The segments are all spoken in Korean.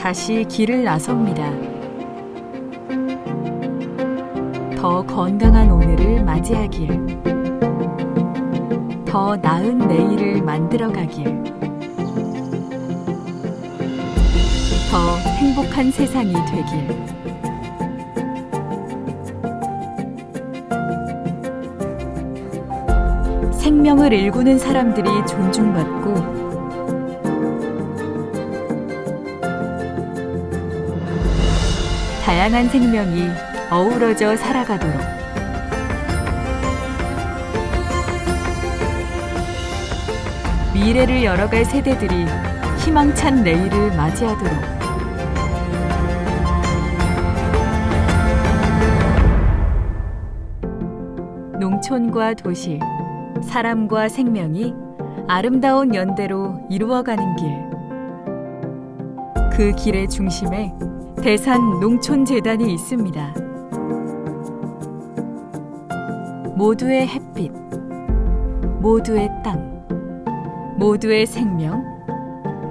다시 길을 나섭니다. 더 건강한 오늘을 맞이하길, 더 나은 내일을 만들어가길, 더 행복한 세상이 되길. 생명을 일구는 사람들이 존중받고 다양한 생명이 어우러져 살아가도록 미래를 열어갈 세대들이 희망찬 내일을 맞이하도록 농촌과 도시, 사람과 생명이 아름다운 연대로 이루어가는 길. 그 길의 중심에 대산농촌재단이 있습니다. 모두의 햇빛, 모두의 땅, 모두의 생명,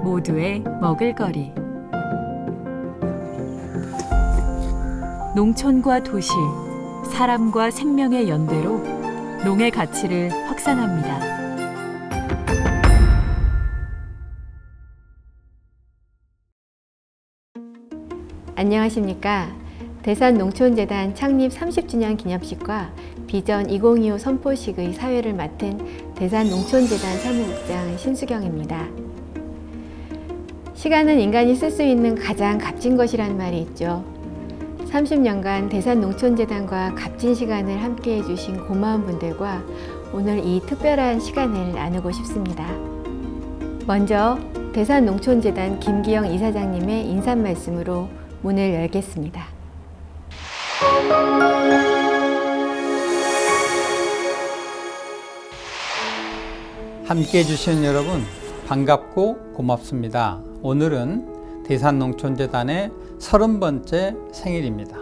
모두의 먹을거리. 농촌과 도시, 사람과 생명의 연대로 농의 가치를 확산합니다. 안녕하십니까. 대산농촌재단 창립 30주년 기념식과 비전 2025 선포식의 사회를 맡은 대산농촌재단 사무국장 신수경입니다. 시간은 인간이 쓸 수 있는 가장 값진 것이란 말이 있죠. 30년간 대산농촌재단과 값진 시간을 함께 해주신 고마운 분들과 오늘 이 특별한 시간을 나누고 싶습니다. 먼저 대산농촌재단 김기영 이사장님의 인사 말씀으로 문을 열겠습니다. 함께 해주신 여러분 반갑고 고맙습니다. 오늘은 대산농촌재단의 30번째 생일입니다.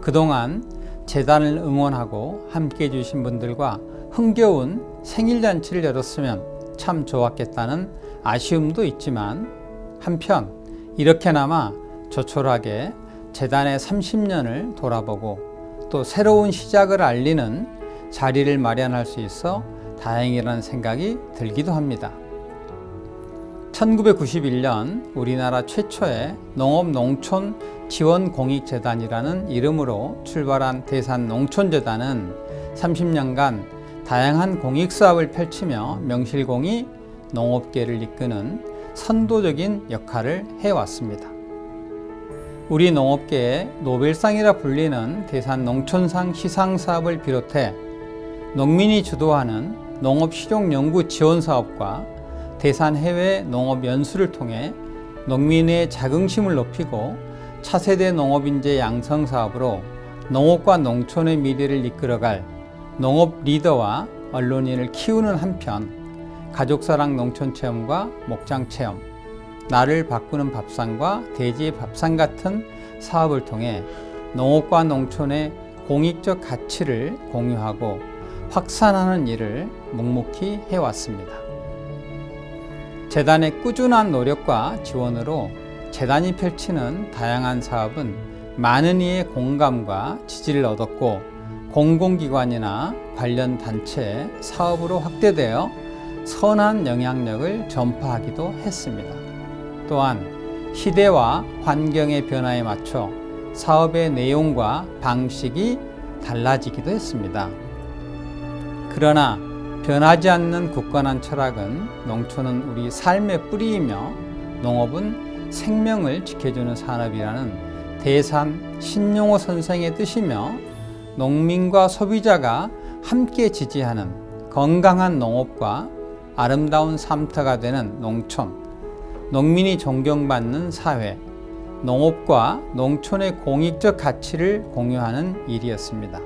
그동안 재단을 응원하고 함께 해주신 분들과 흥겨운 생일잔치를 열었으면 참 좋았겠다는 아쉬움도 있지만 한편 이렇게나마 조촐하게 재단의 30년을 돌아보고 또 새로운 시작을 알리는 자리를 마련할 수 있어 다행이라는 생각이 들기도 합니다. 1991년 우리나라 최초의 농업농촌지원공익재단이라는 이름으로 출발한 대산농촌재단은 30년간 다양한 공익사업을 펼치며 명실공히 농업계를 이끄는 선도적인 역할을 해왔습니다. 우리 농업계의 노벨상이라 불리는 대산농촌상 시상사업을 비롯해 농민이 주도하는 농업실용연구지원사업과 대산해외 농업연수를 통해 농민의 자긍심을 높이고 차세대 농업인재 양성사업으로 농업과 농촌의 미래를 이끌어갈 농업 리더와 언론인을 키우는 한편 가족사랑 농촌체험과 목장체험, 나를 바꾸는 밥상과 돼지의 밥상 같은 사업을 통해 농업과 농촌의 공익적 가치를 공유하고 확산하는 일을 묵묵히 해왔습니다. 재단의 꾸준한 노력과 지원으로 재단이 펼치는 다양한 사업은 많은 이의 공감과 지지를 얻었고 공공기관이나 관련 단체의 사업으로 확대되어 선한 영향력을 전파하기도 했습니다. 또한 시대와 환경의 변화에 맞춰 사업의 내용과 방식이 달라지기도 했습니다. 그러나 변하지 않는 굳건한 철학은 농촌은 우리 삶의 뿌리이며 농업은 생명을 지켜주는 산업이라는 대산 신용호 선생의 뜻이며 농민과 소비자가 함께 지지하는 건강한 농업과 아름다운 삶터가 되는 농촌, 농민이 존경받는 사회, 농업과 농촌의 공익적 가치를 공유하는 일이었습니다.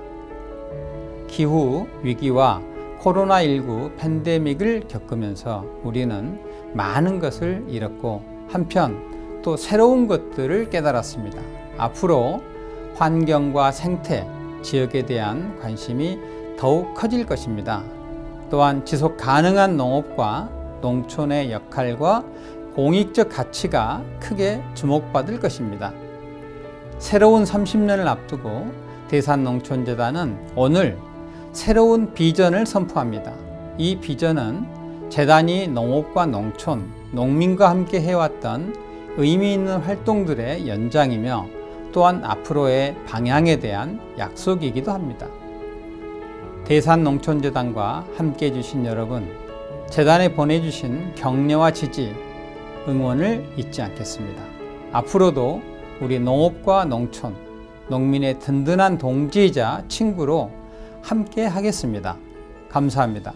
기후 위기와 코로나19 팬데믹을 겪으면서 우리는 많은 것을 잃었고 한편 또 새로운 것들을 깨달았습니다. 앞으로 환경과 생태, 지역에 대한 관심이 더욱 커질 것입니다. 또한 지속 가능한 농업과 농촌의 역할과 공익적 가치가 크게 주목받을 것입니다. 새로운 30년을 앞두고 대산농촌재단은 오늘 새로운 비전을 선포합니다. 이 비전은 재단이 농업과 농촌, 농민과 함께 해왔던 의미 있는 활동들의 연장이며 또한 앞으로의 방향에 대한 약속이기도 합니다. 대산농촌재단과 함께 해주신 여러분, 재단에 보내주신 격려와 지지, 응원을 잊지 않겠습니다. 앞으로도 우리 농업과 농촌, 농민의 든든한 동지이자 친구로 함께 하겠습니다. 감사합니다.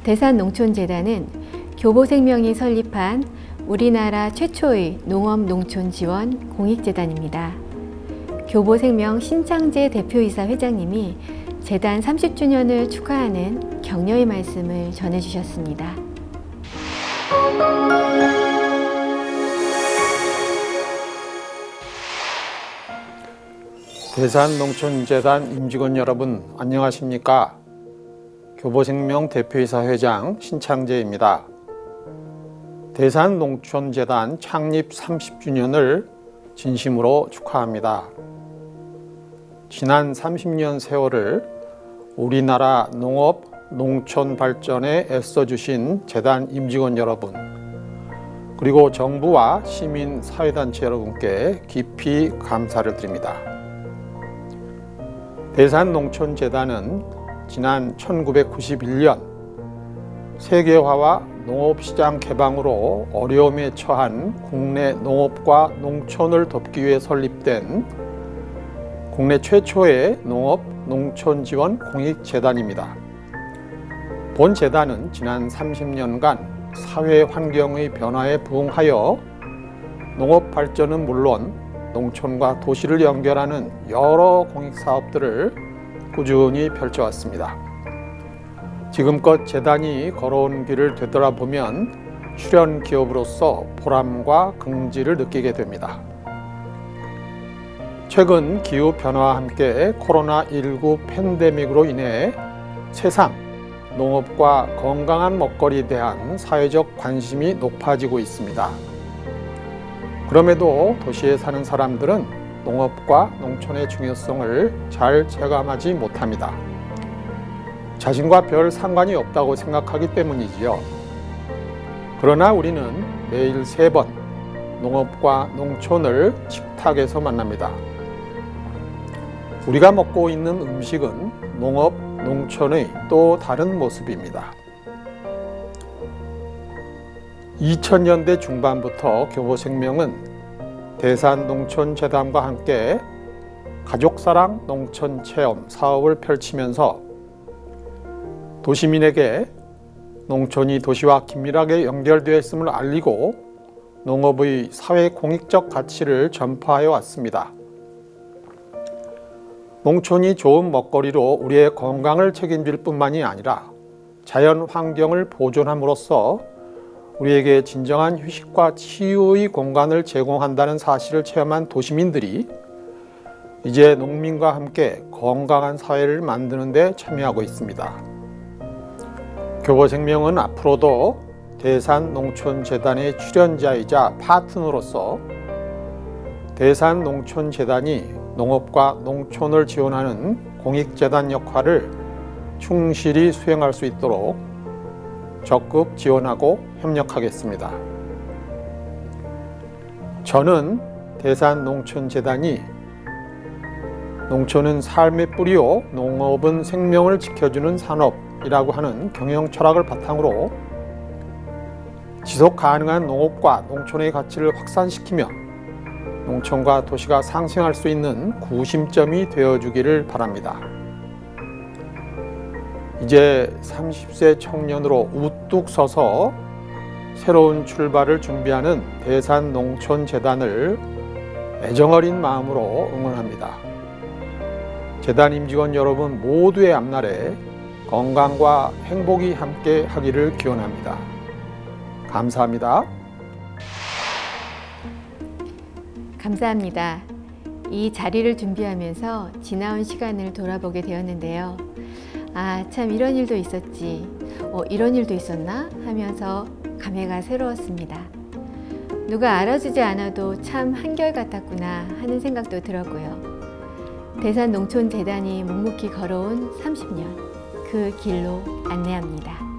대산농촌재단은 교보생명이 설립한 우리나라 최초의 농업-농촌 지원 공익재단입니다. 교보생명 신창재 대표이사 회장님이 재단 30주년을 축하하는 격려의 말씀을 전해주셨습니다. 대산농촌재단 임직원 여러분 안녕하십니까? 교보생명 대표이사 회장 신창재입니다. 대산농촌재단 창립 30주년을 진심으로 축하합니다. 지난 30년 세월을 우리나라 농업, 농촌 발전에 애써주신 재단 임직원 여러분, 그리고 정부와 시민 사회단체 여러분께 깊이 감사를 드립니다. 대산농촌재단은 지난 1991년 세계화와 농업시장 개방으로 어려움에 처한 국내 농업과 농촌을 돕기 위해 설립된 국내 최초의 농업, 농촌 지원 공익재단입니다. 본 재단은 지난 30년간 사회 환경의 변화에 부응하여 농업 발전은 물론 농촌과 도시를 연결하는 여러 공익사업들을 꾸준히 펼쳐왔습니다. 지금껏 재단이 걸어온 길을 되돌아보면 출연 기업으로서 보람과 긍지를 느끼게 됩니다. 최근 기후변화와 함께 코로나19 팬데믹으로 인해 세상 농업과 건강한 먹거리에 대한 사회적 관심이 높아지고 있습니다. 그럼에도 도시에 사는 사람들은 농업과 농촌의 중요성을 잘 체감하지 못합니다. 자신과 별 상관이 없다고 생각하기 때문이지요. 그러나 우리는 매일 3번 농업과 농촌을 식탁에서 만납니다. 우리가 먹고 있는 음식은 농업, 농촌의 또 다른 모습입니다. 2000년대 중반부터 교보생명은 대산농촌재단과 함께 가족사랑 농촌체험 사업을 펼치면서 도시민에게 농촌이 도시와 긴밀하게 연결되어 있음을 알리고 농업의 사회 공익적 가치를 전파하여 왔습니다. 농촌이 좋은 먹거리로 우리의 건강을 책임질 뿐만이 아니라 자연 환경을 보존함으로써 우리에게 진정한 휴식과 치유의 공간을 제공한다는 사실을 체험한 도시민들이 이제 농민과 함께 건강한 사회를 만드는 데 참여하고 있습니다. 교보생명은 앞으로도 대산농촌재단의 출연자이자 파트너로서 대산농촌재단이 농업과 농촌을 지원하는 공익재단 역할을 충실히 수행할 수 있도록 적극 지원하고 협력하겠습니다. 저는 대산농촌재단이 농촌은 삶의 뿌리요, 농업은 생명을 지켜주는 산업이라고 하는 경영 철학을 바탕으로 지속 가능한 농업과 농촌의 가치를 확산시키며 농촌과 도시가 상생할 수 있는 구심점이 되어주기를 바랍니다. 이제 30세 청년으로 우뚝 서서 새로운 출발을 준비하는 대산농촌재단을 애정어린 마음으로 응원합니다. 재단 임직원 여러분 모두의 앞날에 건강과 행복이 함께 하기를 기원합니다. 감사합니다. 감사합니다. 이 자리를 준비하면서 지나온 시간을 돌아보게 되었는데요. 아, 참 이런 일도 있었지. 이런 일도 있었나? 하면서 감회가 새로웠습니다. 누가 알아주지 않아도 참 한결같았구나 하는 생각도 들었고요. 대산농촌재단이 묵묵히 걸어온 30년, 그 길로 안내합니다.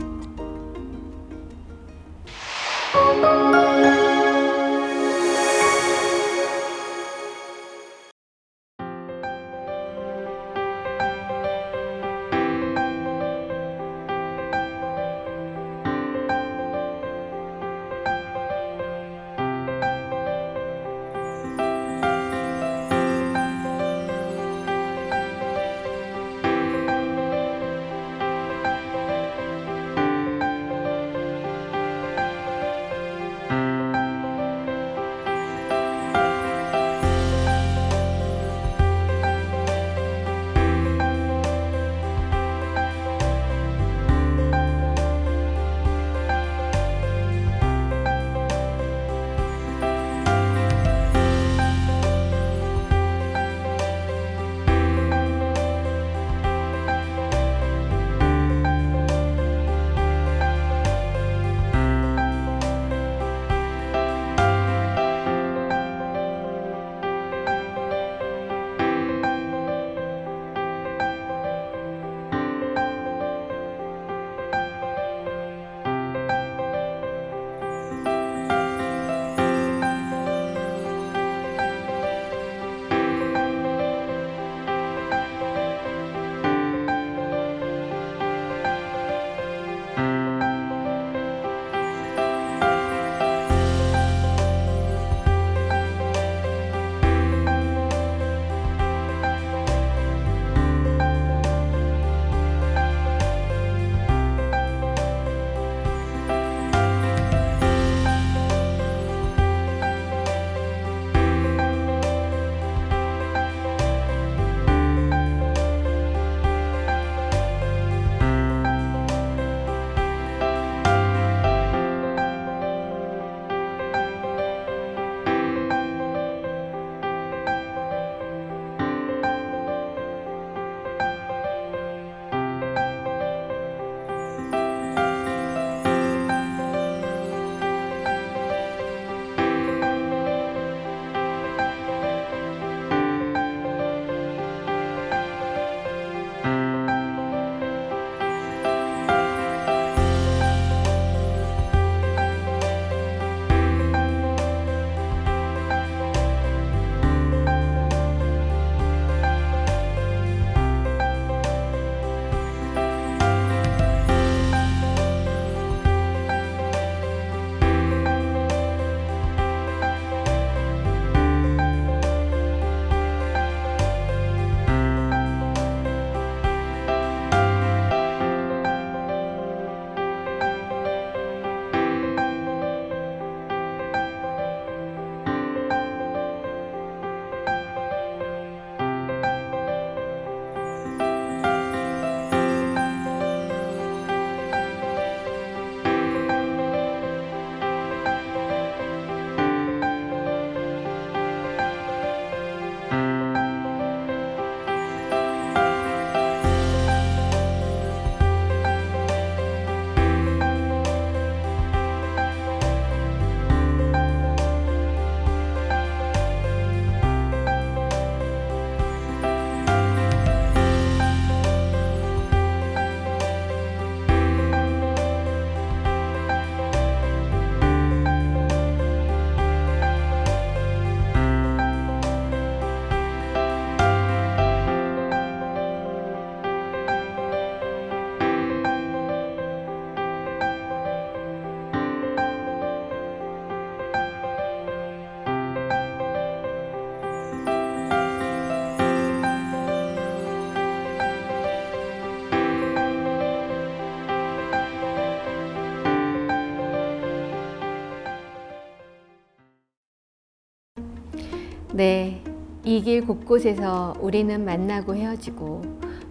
네, 이 길 곳곳에서 우리는 만나고 헤어지고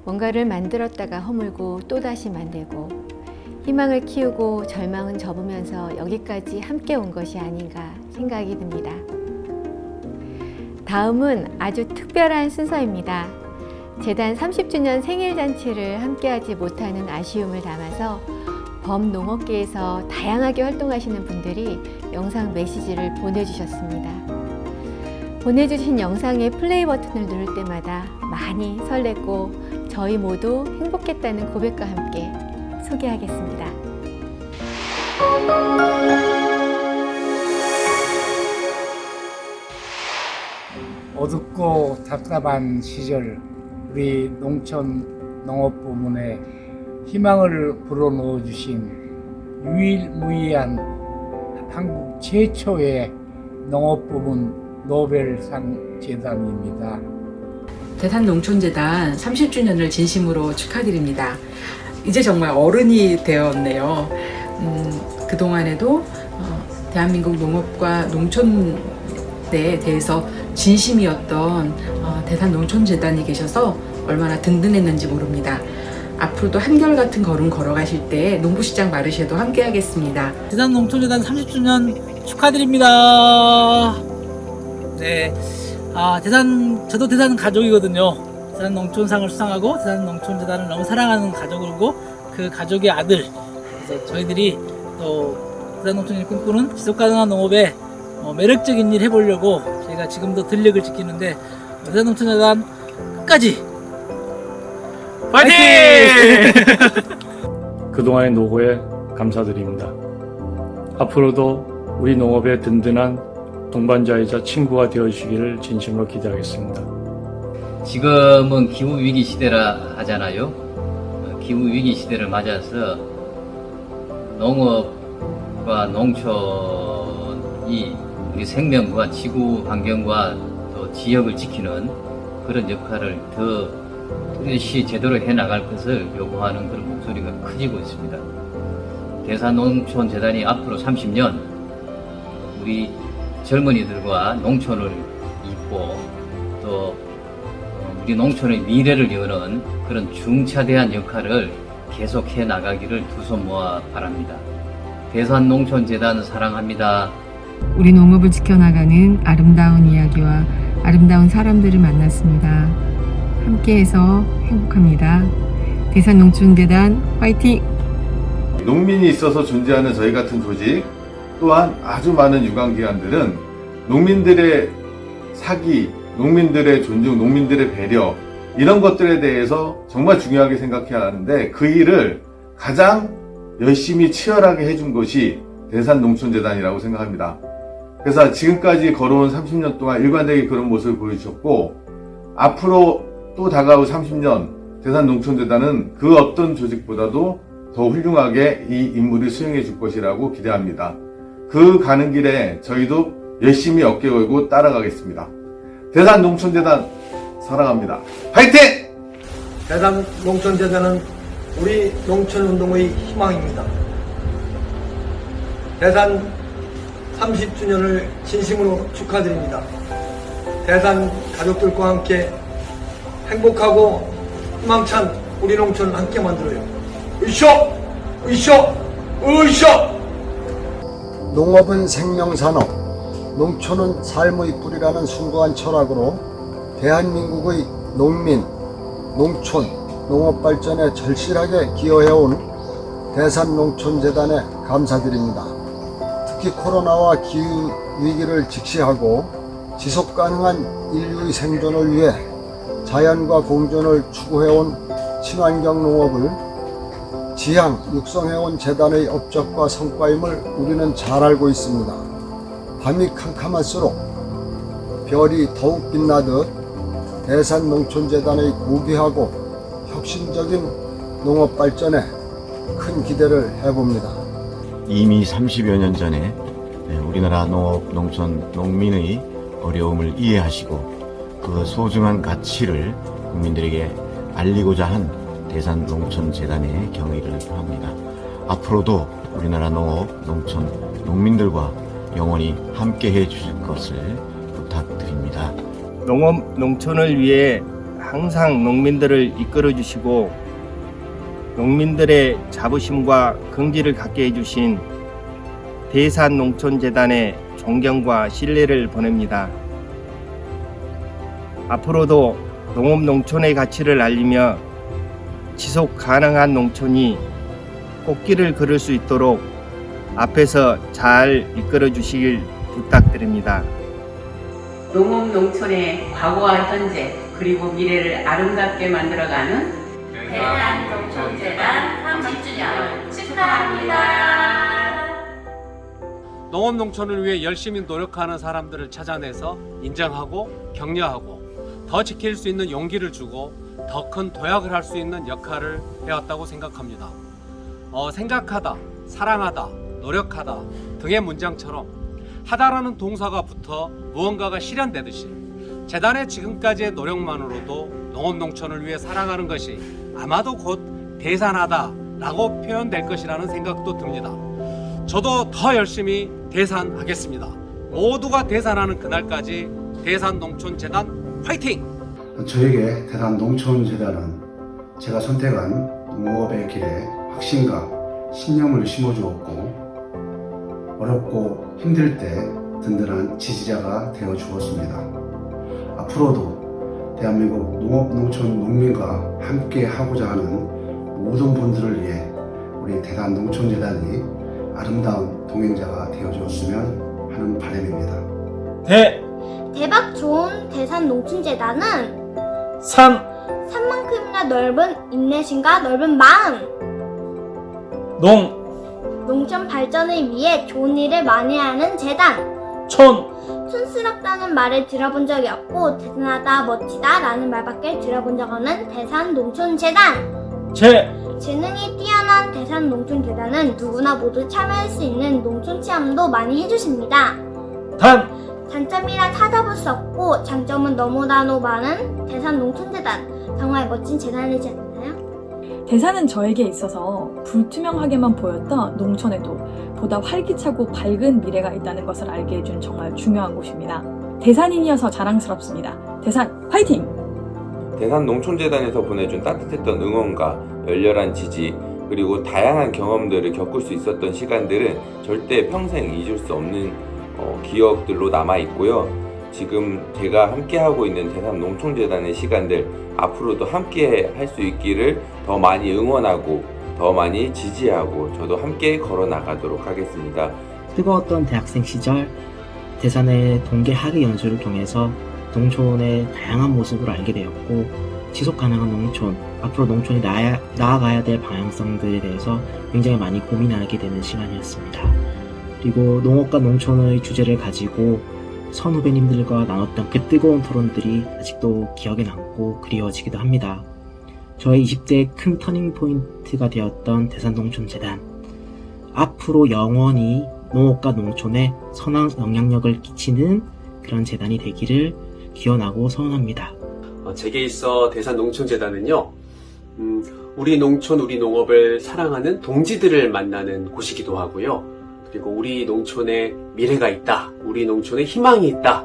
뭔가를 만들었다가 허물고 또다시 만들고 희망을 키우고 절망은 접으면서 여기까지 함께 온 것이 아닌가 생각이 듭니다. 다음은 아주 특별한 순서입니다. 재단 30주년 생일 잔치를 함께하지 못하는 아쉬움을 담아서 범농업계에서 다양하게 활동하시는 분들이 영상 메시지를 보내주셨습니다. 보내주신 영상의 플레이 버튼을 누를 때마다 많이 설렜고 저희 모두 행복했다는 고백과 함께 소개하겠습니다. 어둡고 답답한 시절 우리 농촌 농업부문에 희망을 불어넣어 주신 유일무이한 한국 최초의 농업부문 노벨상 재단입니다. 대산농촌재단 30주년을 진심으로 축하드립니다. 이제 정말 어른이 되었네요. 그동안에도 대한민국 농업과 농촌에 대해서 진심이었던 대산농촌재단이 계셔서 얼마나 든든했는지 모릅니다. 앞으로도 한결같은 걸음 걸어가실 때 농부시장 마르쉐도 함께 하겠습니다. 대산농촌재단 30주년 축하드립니다. 네, 저도 대산 가족이거든요. 대산 농촌상을 수상하고 대산 농촌재단을 너무 사랑하는 가족이고 그 가족의 아들. 그래서 저희들이 또 대산 농촌이 꿈꾸는 지속가능한 농업에 매력적인 일 해보려고 저희가 지금도 들력을 지키는데 대산 농촌재단 끝까지 파이팅! 그동안의 노고에 감사드립니다. 앞으로도 우리 농업의 든든한 동반자이자 친구가 되어주시기를 진심으로 기대하겠습니다. 지금은 기후위기 시대라 하잖아요. 기후위기 시대를 맞아서 농업과 농촌이 우리 생명과 지구 환경과 또 지역을 지키는 그런 역할을 더 뚜렷이 제대로 해나갈 것을 요구하는 그런 목소리가 커지고 있습니다. 대산농촌재단이 앞으로 30년 우리 젊은이들과 농촌을 잇고 또 우리 농촌의 미래를 여는 그런 중차대한 역할을 계속해 나가기를 두 손 모아 바랍니다. 대산농촌재단 사랑합니다. 우리 농업을 지켜나가는 아름다운 이야기와 아름다운 사람들을 만났습니다. 함께해서 행복합니다. 대산농촌재단 화이팅! 농민이 있어서 존재하는 저희 같은 조직 또한 아주 많은 유관기관들은 농민들의 사기, 농민들의 존중, 농민들의 배려 이런 것들에 대해서 정말 중요하게 생각해야 하는데 그 일을 가장 열심히 치열하게 해준 것이 대산농촌재단이라고 생각합니다. 그래서 지금까지 걸어온 30년 동안 일관되게 그런 모습을 보여주셨고 앞으로 또 다가올 30년 대산농촌재단은 그 어떤 조직보다도 더 훌륭하게 이 임무를 수행해 줄 것이라고 기대합니다. 그 가는 길에 저희도 열심히 어깨 걸고 따라가겠습니다. 대산농촌재단 사랑합니다. 화이팅! 대산농촌재단은 우리 농촌운동의 희망입니다. 대산 30주년을 진심으로 축하드립니다. 대산 가족들과 함께 행복하고 희망찬 우리 농촌 함께 만들어요. 으쌰! 으쌰! 으쌰! 농업은 생명산업, 농촌은 삶의 뿌리라는 숭고한 철학으로 대한민국의 농민, 농촌, 농업 발전에 절실하게 기여해온 대산농촌재단에 감사드립니다. 특히 코로나와 기후위기를 직시하고 지속가능한 인류의 생존을 위해 자연과 공존을 추구해온 친환경 농업을 지향, 육성해온 재단의 업적과 성과임을 우리는 잘 알고 있습니다. 밤이 캄캄할수록 별이 더욱 빛나듯 대산농촌재단의 고귀하고 혁신적인 농업 발전에 큰 기대를 해봅니다. 이미 30여 년 전에 우리나라 농업, 농촌, 농민의 어려움을 이해하시고 그 소중한 가치를 국민들에게 알리고자 한 대산농촌재단에 경의를 표합니다. 앞으로도 우리나라 농업, 농촌, 농민들과 영원히 함께해 주실 것을 부탁드립니다. 농업, 농촌을 위해 항상 농민들을 이끌어 주시고 농민들의 자부심과 긍지를 갖게 해주신 대산농촌재단에 존경과 신뢰를 보냅니다. 앞으로도 농업 농촌의 가치를 알리며 지속 가능한 농촌이 꽃길을 걸을 수 있도록 앞에서 잘 이끌어 주시길 부탁드립니다. 농업 농촌의 과거와 현재 그리고 미래를 아름답게 만들어가는 대한농촌재단 30주년 축하합니다. 농업 농촌을 위해 열심히 노력하는 사람들을 찾아내서 인정하고 격려하고 더 지킬 수 있는 용기를 주고 더 큰 도약을 할 수 있는 역할을 해왔다고 생각합니다. 생각하다, 사랑하다, 노력하다 등의 문장처럼 하다라는 동사가 붙어 무언가가 실현되듯이 재단의 지금까지의 노력만으로도 농업 농촌을 위해 살아가는 것이 아마도 곧 대산하다라고 표현될 것이라는 생각도 듭니다. 저도 더 열심히 대산하겠습니다. 모두가 대산하는 그날까지 대산농촌재단 화이팅! 저에게 대산농촌재단은 제가 선택한 농업의 길에 확신과 신념을 심어주었고 어렵고 힘들 때 든든한 지지자가 되어 주었습니다. 앞으로도 대한민국 농업 농촌 농민과 함께 하고자 하는 모든 분들을 위해 우리 대산농촌재단이 아름다운 동행자가 되어 주었으면 하는 바람입니다. 대박 좋은 대산농촌재단은 산만큼이나 넓은 인내심과 넓은 마음, 농촌 발전을 위해 좋은 일을 많이 하는 재단, 촌스럽다는 말을 들어본 적이 없고 대단하다, 멋지다 라는 말밖에 들어본 적 없는 대산농촌재단, 재능이 뛰어난 대산농촌재단은 누구나 모두 참여할 수 있는 농촌 체험도 많이 해주십니다. 단점이란 찾아볼 수 없고 장점은 너무나도 많은 대산농촌재단, 정말 멋진 재단이지 않나요? 대산은 저에게 있어서 불투명하게만 보였던 농촌에도 보다 활기차고 밝은 미래가 있다는 것을 알게 해준 정말 중요한 곳입니다. 대산인이어서 자랑스럽습니다. 대산 화이팅! 대산농촌재단에서 보내준 따뜻했던 응원과 열렬한 지지, 그리고 다양한 경험들을 겪을 수 있었던 시간들은 절대 평생 잊을 수 없는 기억들로 남아있고요. 지금 제가 함께하고 있는 대산농촌재단의 시간들, 앞으로도 함께 할 수 있기를 더 많이 응원하고 더 많이 지지하고 저도 함께 걸어나가도록 하겠습니다. 뜨거웠던 대학생 시절 대산의 동계 학예 연수를 통해서 농촌의 다양한 모습을 알게 되었고, 지속가능한 농촌, 앞으로 농촌이 나아가야 될 방향성들에 대해서 굉장히 많이 고민하게 되는 시간이었습니다. 그리고 농업과 농촌의 주제를 가지고 선후배님들과 나눴던 그 뜨거운 토론들이 아직도 기억에 남고 그리워지기도 합니다. 저의 20대의 큰 터닝포인트가 되었던 대산농촌재단, 앞으로 영원히 농업과 농촌에 선한 영향력을 끼치는 그런 재단이 되기를 기원하고 소원합니다. 제게 있어 대산농촌재단은요, 우리 농촌, 우리 농업을 사랑하는 동지들을 만나는 곳이기도 하고요. 그리고 우리 농촌에 미래가 있다, 우리 농촌에 희망이 있다,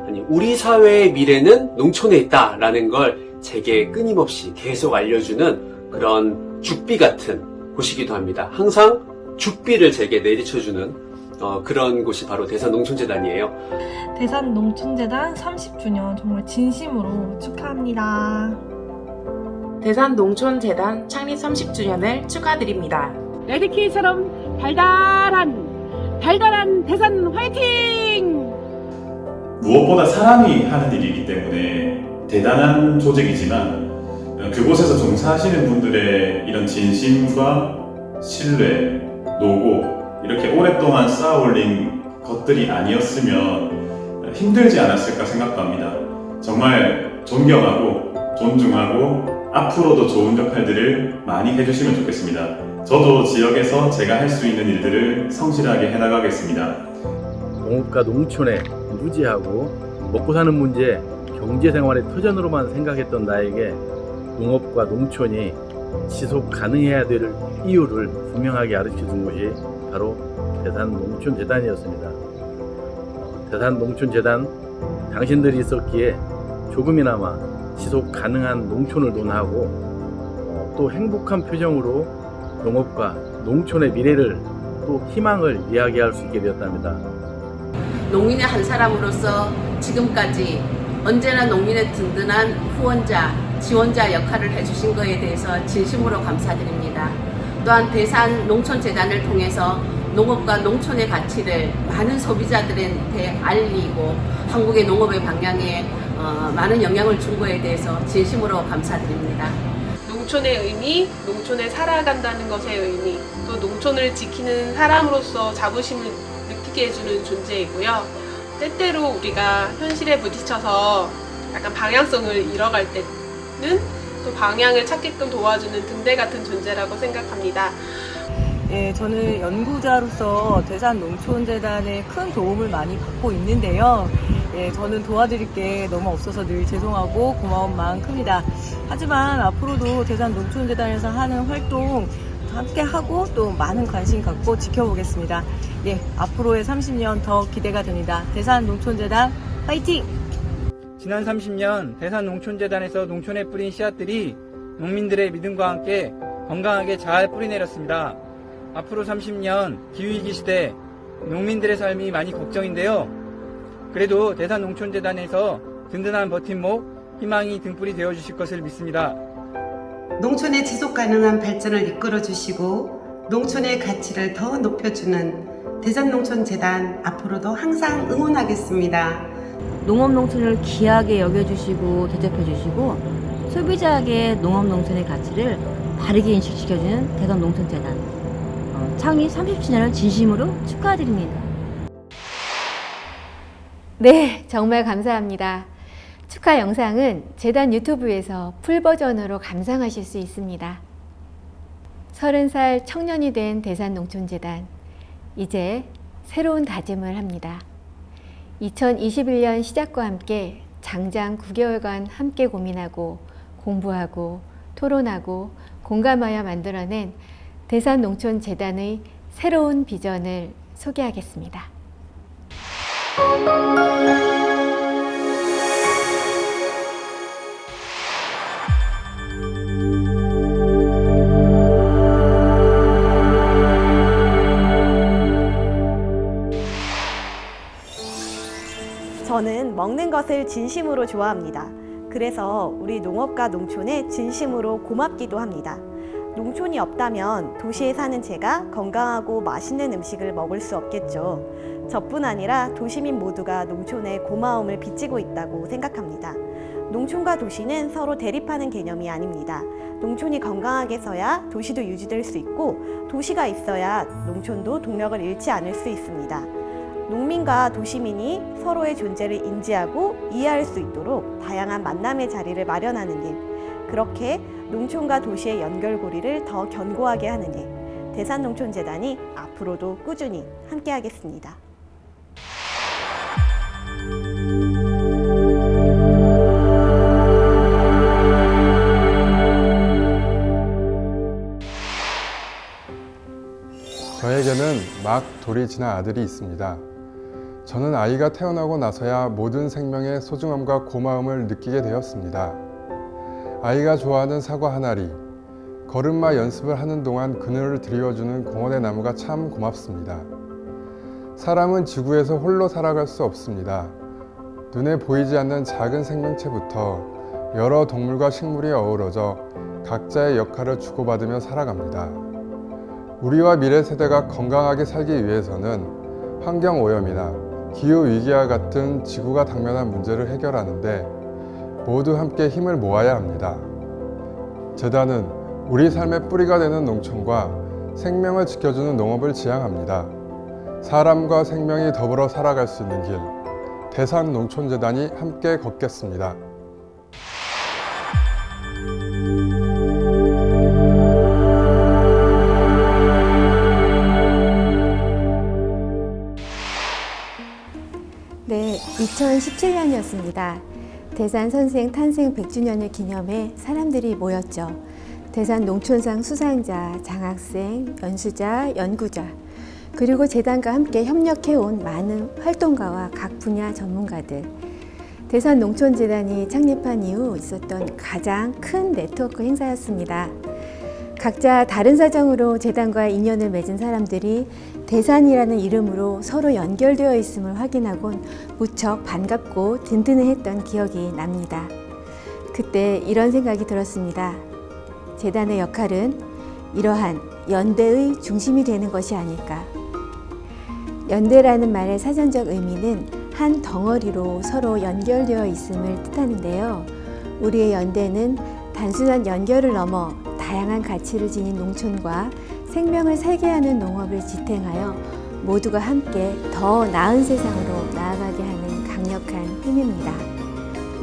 아니 우리 사회의 미래는 농촌에 있다라는 걸 제게 끊임없이 계속 알려주는 그런 죽비 같은 곳이기도 합니다. 항상 죽비를 제게 내리쳐주는 그런 곳이 바로 대산농촌재단이에요. 대산농촌재단 30주년 정말 진심으로 축하합니다. 대산농촌재단 창립 30주년을 축하드립니다. 레드키처럼 달달한 대산 화이팅! 무엇보다 사람이 하는 일이기 때문에 대단한 조직이지만 그곳에서 종사하시는 분들의 이런 진심과 신뢰, 노고, 이렇게 오랫동안 쌓아 올린 것들이 아니었으면 힘들지 않았을까 생각합니다. 정말 존경하고 존중하고 앞으로도 좋은 역할들을 많이 해주시면 좋겠습니다. 저도 지역에서 제가 할 수 있는 일들을 성실하게 해나가겠습니다. 농업과 농촌에 무지하고 먹고 사는 문제, 경제생활의 터전으로만 생각했던 나에게 농업과 농촌이 지속 가능해야 될 이유를 분명하게 가르쳐준 것이 바로 대산농촌재단이었습니다. 대산농촌재단, 당신들이 있었기에 조금이나마 지속 가능한 농촌을 논하고 또 행복한 표정으로 농업과 농촌의 미래를 또 희망을 이야기할 수 있게 되었답니다. 농민의 한 사람으로서 지금까지 언제나 농민의 든든한 후원자, 지원자 역할을 해주신 것에 대해서 진심으로 감사드립니다. 또한 대산농촌재단을 통해서 농업과 농촌의 가치를 많은 소비자들한테 알리고 한국의 농업의 방향에 많은 영향을 준 것에 대해서 진심으로 감사드립니다. 농촌의 의미, 농촌에 살아간다는 것의 의미, 또 농촌을 지키는 사람으로서 자부심을 느끼게 해주는 존재이고요. 때때로 우리가 현실에 부딪혀서 약간 방향성을 잃어갈 때는 또 방향을 찾게끔 도와주는 등대 같은 존재라고 생각합니다. 예, 저는 연구자로서 대산농촌재단의 큰 도움을 많이 받고 있는데요. 예, 저는 도와드릴 게 너무 없어서 늘 죄송하고 고마운 마음 큽니다. 하지만 앞으로도 대산농촌재단에서 하는 활동 함께 하고 또 많은 관심 갖고 지켜보겠습니다. 예, 앞으로의 30년 더 기대가 됩니다. 대산농촌재단 화이팅! 지난 30년 대산농촌재단에서 농촌에 뿌린 씨앗들이 농민들의 믿음과 함께 건강하게 잘 뿌리내렸습니다. 앞으로 30년 기후위기 시대 농민들의 삶이 많이 걱정인데요. 그래도 대산농촌재단에서 든든한 버팀목, 희망이 등불이 되어주실 것을 믿습니다. 농촌의 지속가능한 발전을 이끌어주시고 농촌의 가치를 더 높여주는 대산농촌재단 앞으로도 항상 응원하겠습니다. 농업농촌을 귀하게 여겨주시고 대접해주시고 소비자에게 농업농촌의 가치를 바르게 인식시켜주는 대산농촌재단 창립 30주년을 진심으로 축하드립니다. 네, 정말 감사합니다. 축하 영상은 재단 유튜브에서 풀버전으로 감상하실 수 있습니다. 30살 청년이 된 대산농촌재단, 이제 새로운 다짐을 합니다. 2021년 시작과 함께 장장 9개월간 함께 고민하고 공부하고 토론하고 공감하여 만들어낸 대산농촌재단의 새로운 비전을 소개하겠습니다. 저는 먹는 것을 진심으로 좋아합니다. 그래서 우리 농업과 농촌에 진심으로 고맙기도 합니다. 농촌이 없다면 도시에 사는 제가 건강하고 맛있는 음식을 먹을 수 없겠죠. 저뿐 아니라 도시민 모두가 농촌에 고마움을 빚지고 있다고 생각합니다. 농촌과 도시는 서로 대립하는 개념이 아닙니다. 농촌이 건강하게 서야 도시도 유지될 수 있고 도시가 있어야 농촌도 동력을 잃지 않을 수 있습니다. 농민과 도시민이 서로의 존재를 인지하고 이해할 수 있도록 다양한 만남의 자리를 마련하는 일, 그렇게 농촌과 도시의 연결고리를 더 견고하게 하는 일, 대산농촌재단이 앞으로도 꾸준히 함께하겠습니다. 저에게는 막 돌이 지난 아들이 있습니다. 저는 아이가 태어나고 나서야 모든 생명의 소중함과 고마움을 느끼게 되었습니다. 아이가 좋아하는 사과 한 알이, 걸음마 연습을 하는 동안 그늘을 드리워주는 공원의 나무가 참 고맙습니다. 사람은 지구에서 홀로 살아갈 수 없습니다. 눈에 보이지 않는 작은 생명체부터 여러 동물과 식물이 어우러져 각자의 역할을 주고받으며 살아갑니다. 우리와 미래 세대가 건강하게 살기 위해서는 환경오염이나 기후위기와 같은 지구가 당면한 문제를 해결하는데 모두 함께 힘을 모아야 합니다. 재단은 우리 삶의 뿌리가 되는 농촌과 생명을 지켜주는 농업을 지향합니다. 사람과 생명이 더불어 살아갈 수 있는 길, 대산농촌재단이 함께 걷겠습니다. 네, 2017년이었습니다. 대산 선생 탄생 100주년을 기념해 사람들이 모였죠. 대산 농촌상 수상자, 장학생, 연수자, 연구자, 그리고 재단과 함께 협력해온 많은 활동가와 각 분야 전문가들. 대산 농촌재단이 창립한 이후 있었던 가장 큰 네트워크 행사였습니다. 각자 다른 사정으로 재단과 인연을 맺은 사람들이 대산이라는 이름으로 서로 연결되어 있음을 확인하곤 무척 반갑고 든든했던 기억이 납니다. 그때 이런 생각이 들었습니다. 재단의 역할은 이러한 연대의 중심이 되는 것이 아닐까. 연대라는 말의 사전적 의미는 한 덩어리로 서로 연결되어 있음을 뜻하는데요. 우리의 연대는 단순한 연결을 넘어 다양한 가치를 지닌 농촌과 생명을 살게 하는 농업을 지탱하여 모두가 함께 더 나은 세상으로 나아가게 하는 강력한 힘입니다.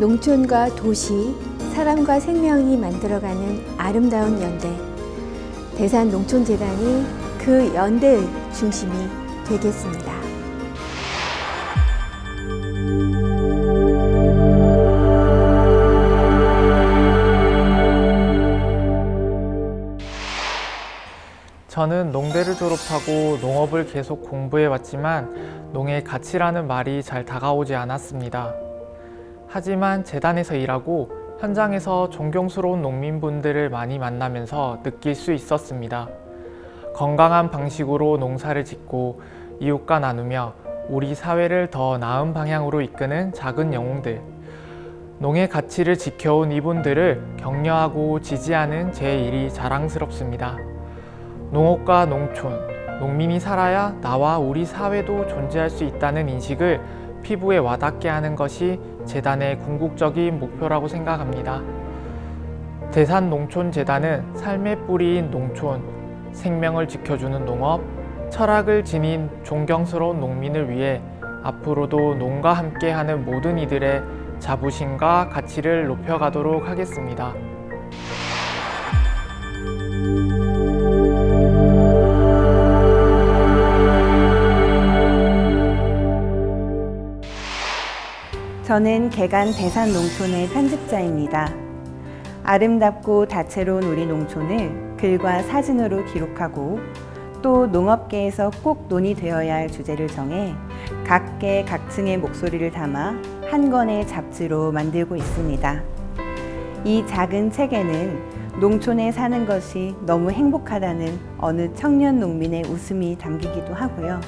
농촌과 도시, 사람과 생명이 만들어가는 아름다운 연대. 대산농촌재단이 그 연대의 중심이 되겠습니다. 저는 농대를 졸업하고 농업을 계속 공부해왔지만 농의 가치라는 말이 잘 다가오지 않았습니다. 하지만 재단에서 일하고 현장에서 존경스러운 농민분들을 많이 만나면서 느낄 수 있었습니다. 건강한 방식으로 농사를 짓고 이웃과 나누며 우리 사회를 더 나은 방향으로 이끄는 작은 영웅들. 농의 가치를 지켜온 이분들을 격려하고 지지하는 제 일이 자랑스럽습니다. 농업과 농촌, 농민이 살아야 나와 우리 사회도 존재할 수 있다는 인식을 피부에 와닿게 하는 것이 재단의 궁극적인 목표라고 생각합니다. 대산농촌재단은 삶의 뿌리인 농촌, 생명을 지켜주는 농업, 철학을 지닌 존경스러운 농민을 위해 앞으로도 농과 함께하는 모든 이들의 자부심과 가치를 높여가도록 하겠습니다. 저는 개간 대산농촌의 편집자입니다. 아름답고 다채로운 우리 농촌을 글과 사진으로 기록하고 또 농업계에서 꼭 논의되어야 할 주제를 정해 각계 각층의 목소리를 담아 한 권의 잡지로 만들고 있습니다. 이 작은 책에는 농촌에 사는 것이 너무 행복하다는 어느 청년 농민의 웃음이 담기기도 하고요.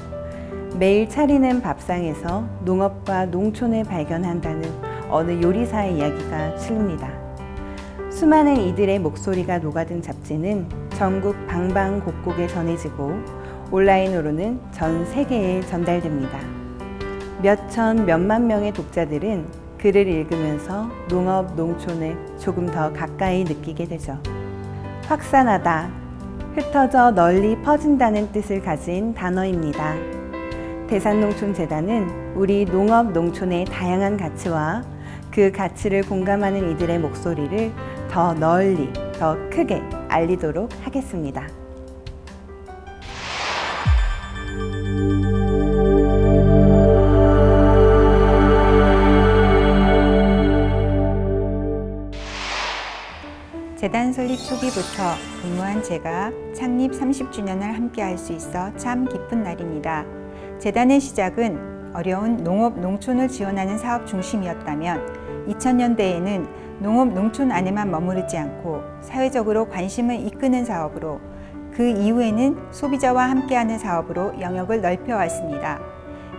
매일 차리는 밥상에서 농업과 농촌을 발견한다는 어느 요리사의 이야기가 실립니다. 수많은 이들의 목소리가 녹아든 잡지는 전국 방방곡곡에 전해지고 온라인으로는 전 세계에 전달됩니다. 몇천, 몇만 명의 독자들은 글을 읽으면서 농업, 농촌을 조금 더 가까이 느끼게 되죠. 확산하다, 흩어져 널리 퍼진다는 뜻을 가진 단어입니다. 대산농촌재단은 우리 농업, 농촌의 다양한 가치와 그 가치를 공감하는 이들의 목소리를 더 널리, 더 크게 알리도록 하겠습니다. 재단 설립 초기부터 근무한 제가 창립 30주년을 함께할 수 있어 참 기쁜 날입니다. 재단의 시작은 어려운 농업, 농촌을 지원하는 사업 중심이었다면 2000년대에는 농업, 농촌 안에만 머무르지 않고 사회적으로 관심을 이끄는 사업으로 그 이후에는 소비자와 함께하는 사업으로 영역을 넓혀왔습니다.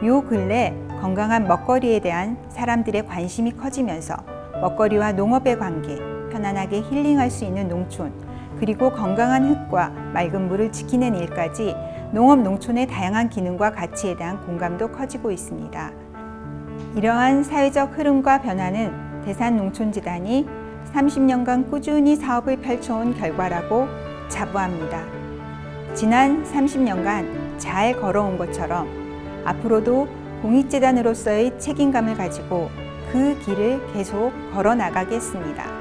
요 근래 건강한 먹거리에 대한 사람들의 관심이 커지면서 먹거리와 농업의 관계, 편안하게 힐링할 수 있는 농촌, 그리고 건강한 흙과 맑은 물을 지키는 일까지 농업, 농촌의 다양한 기능과 가치에 대한 공감도 커지고 있습니다. 이러한 사회적 흐름과 변화는 대산농촌재단이 30년간 꾸준히 사업을 펼쳐온 결과라고 자부합니다. 지난 30년간 잘 걸어온 것처럼 앞으로도 공익재단으로서의 책임감을 가지고 그 길을 계속 걸어 나가겠습니다.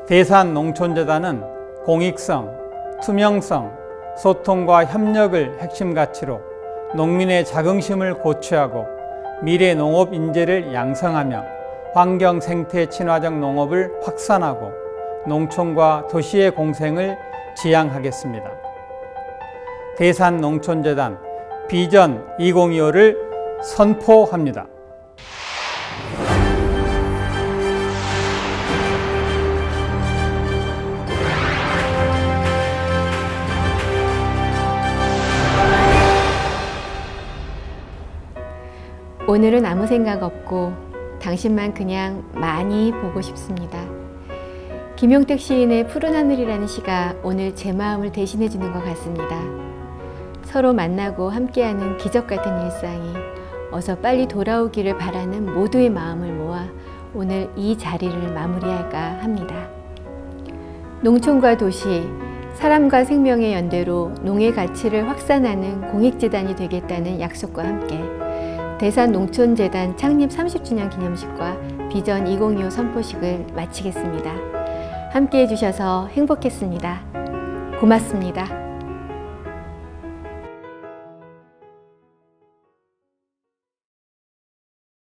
대산농촌재단은 공익성, 투명성, 소통과 협력을 핵심 가치로 농민의 자긍심을 고취하고 미래 농업 인재를 양성하며 환경 생태 친화적 농업을 확산하고 농촌과 도시의 공생을 지향하겠습니다. 대산농촌재단 비전 2025를 선포합니다. 오늘은 아무 생각 없고 당신만 그냥 많이 보고 싶습니다. 김용택 시인의 푸른 하늘이라는 시가 오늘 제 마음을 대신해 주는 것 같습니다. 서로 만나고 함께하는 기적 같은 일상이 어서 빨리 돌아오기를 바라는 모두의 마음을 모아 오늘 이 자리를 마무리할까 합니다. 농촌과 도시, 사람과 생명의 연대로 농의 가치를 확산하는 공익재단이 되겠다는 약속과 함께 대산농촌재단 창립 30주년 기념식과 비전 2025 선포식을 마치겠습니다. 함께해 주셔서 행복했습니다. 고맙습니다.